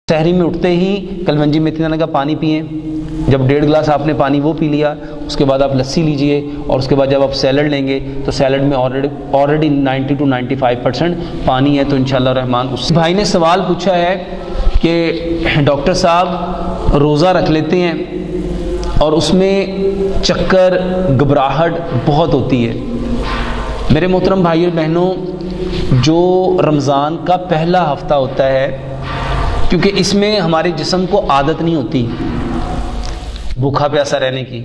سحری میں اٹھتے ہی کلونجی میتھی دانے کا پانی پئیں. جب 1.5 گلاس آپ نے پانی وہ پی لیا، اس کے بعد آپ لسی لیجئے، اور اس کے بعد جب آپ سیلڈ لیں گے تو سیلڈ میں آلریڈی 90 to 95% پانی ہے. تو انشاءاللہ الرحمن اس بھائی نے سوال پوچھا ہے کہ ڈاکٹر صاحب روزہ رکھ لیتے ہیں اور اس میں چکر گھبراہٹ بہت ہوتی ہے. میرے محترم بھائی اور بہنوں، جو رمضان کا پہلا ہفتہ ہوتا ہے، کیونکہ اس میں ہمارے جسم کو عادت نہیں ہوتی بھوکا پیاسا رہنے کی،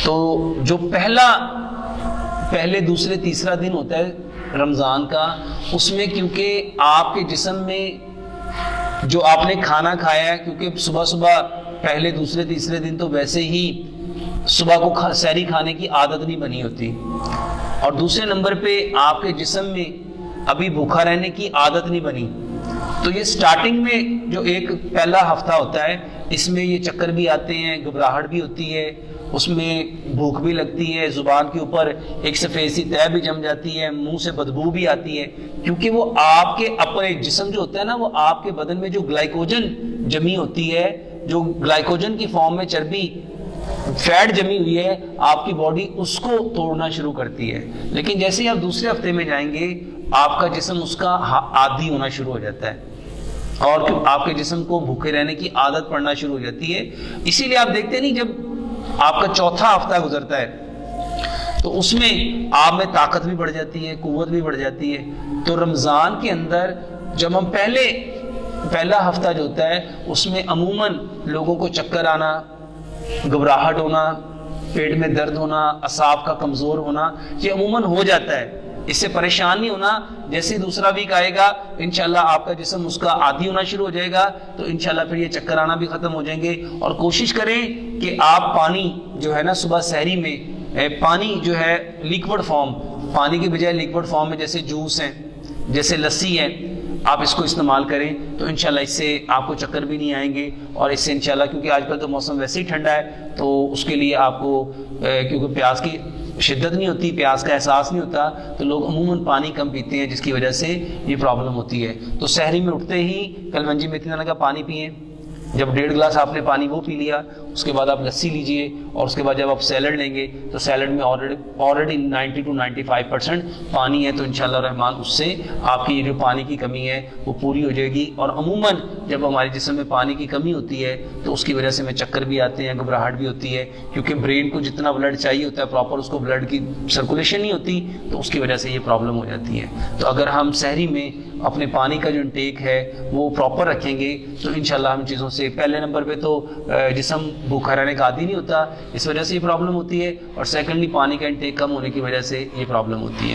تو جو پہلے دوسرے تیسرا دن ہوتا ہے رمضان کا، اس میں کیونکہ آپ کے جسم میں جو آپ نے کھانا کھایا ہے، کیونکہ صبح پہلے دوسرے تیسرے دن تو ویسے ہی صبح کو سحری کھانے کی عادت نہیں بنی ہوتی، اور دوسرے نمبر پہ آپ کے جسم میں ابھی بھوکا رہنے کی عادت نہیں بنی. تو یہ سٹارٹنگ میں جو ایک پہلا ہفتہ ہوتا ہے، اس میں یہ چکر بھی آتے ہیں، گھبراہٹ بھی ہوتی ہے، اس میں بھوک بھی لگتی ہے، زبان کے اوپر ایک سفید سی تہ بھی جم جاتی ہے، منہ سے بدبو بھی آتی ہے، کیونکہ وہ آپ کے اپنے جسم جو ہوتا ہے نا، وہ آپ کے بدن میں جو گلائکوجن جمی ہوتی ہے، جو گلائکوجن کی فارم میں چربی فیٹ جمی ہوئی ہے، آپ کی باڈی اس کو توڑنا شروع کرتی ہے. لیکن جیسے ہی آپ دوسرے ہفتے میں جائیں گے، آپ کا جسم اس کا عادی ہونا شروع ہو جاتا ہے، اور آپ کے جسم کو بھوکے رہنے کی عادت پڑنا شروع ہو جاتی ہے. اسی لیے آپ دیکھتے نہیں، جب آپ کا چوتھا ہفتہ گزرتا ہے تو اس میں آپ میں طاقت بھی بڑھ جاتی ہے، قوت بھی بڑھ جاتی ہے. تو رمضان کے اندر جب ہم پہلا ہفتہ جو ہوتا ہے، اس میں عموماً لوگوں کو چکر آنا، گھبراہٹ ہونا، پیٹ میں درد ہونا، اعصاب کا کمزور ہونا، یہ عموماً ہو جاتا ہے. اس سے پریشان نہیں ہونا. جیسے دوسرا ویک آئے گا انشاءاللہ آپ کا جسم اس کا عادی ہونا شروع ہو جائے گا، تو انشاءاللہ پھر یہ چکر آنا بھی ختم ہو جائیں گے. اور کوشش کریں کہ آپ پانی جو ہے نا صبح سحری میں، پانی جو ہے لیکوڈ فارم، پانی کے بجائے لیکوڈ فارم میں جیسے جوس ہیں، جیسے لسی ہے، آپ اس کو استعمال کریں تو انشاءاللہ اس سے آپ کو چکر بھی نہیں آئیں گے. اور اس سے انشاءاللہ، کیونکہ آج کل تو موسم ویسے ہی ٹھنڈا ہے، تو اس کے لیے آپ کو کیونکہ پیاس کی شدت نہیں ہوتی، پیاس کا احساس نہیں ہوتا، تو لوگ عموماً پانی کم پیتے ہیں، جس کی وجہ سے یہ پرابلم ہوتی ہے. تو سحری میں اٹھتے ہی کلونجی میتھی دانے کا پانی پئیں. جب 1.5 گلاس آپ نے پانی وہ پی لیا، اس کے بعد آپ لسی لیجئے، اور اس کے بعد جب آپ سیلڈ لیں گے تو سیلڈ میں آلریڈی 90 to 95% پانی ہے. تو انشاءاللہ الرحمن اس سے آپ کی جو پانی کی کمی ہے وہ پوری ہو جائے گی. اور عموماً جب ہمارے جسم میں پانی کی کمی ہوتی ہے تو اس کی وجہ سے ہمیں چکر بھی آتے ہیں، گھبراہٹ بھی ہوتی ہے، کیونکہ برین کو جتنا بلڈ چاہیے ہوتا ہے پراپر، اس کو بلڈ کی سرکولیشن نہیں ہوتی، تو اس کی وجہ سے یہ پرابلم ہو جاتی ہے. تو اگر ہم سحری میں اپنے پانی کا جو انٹیک ہے وہ پراپر رکھیں گے تو انشاءاللہ ہم چیزوں سے، پہلے نمبر پہ تو جسم بھوکا رہنے کا عادی نہیں ہوتا، اس وجہ سے یہ پرابلم ہوتی ہے، اور سیکنڈلی پانی کا انٹیک کم ہونے کی وجہ سے یہ پرابلم ہوتی ہے.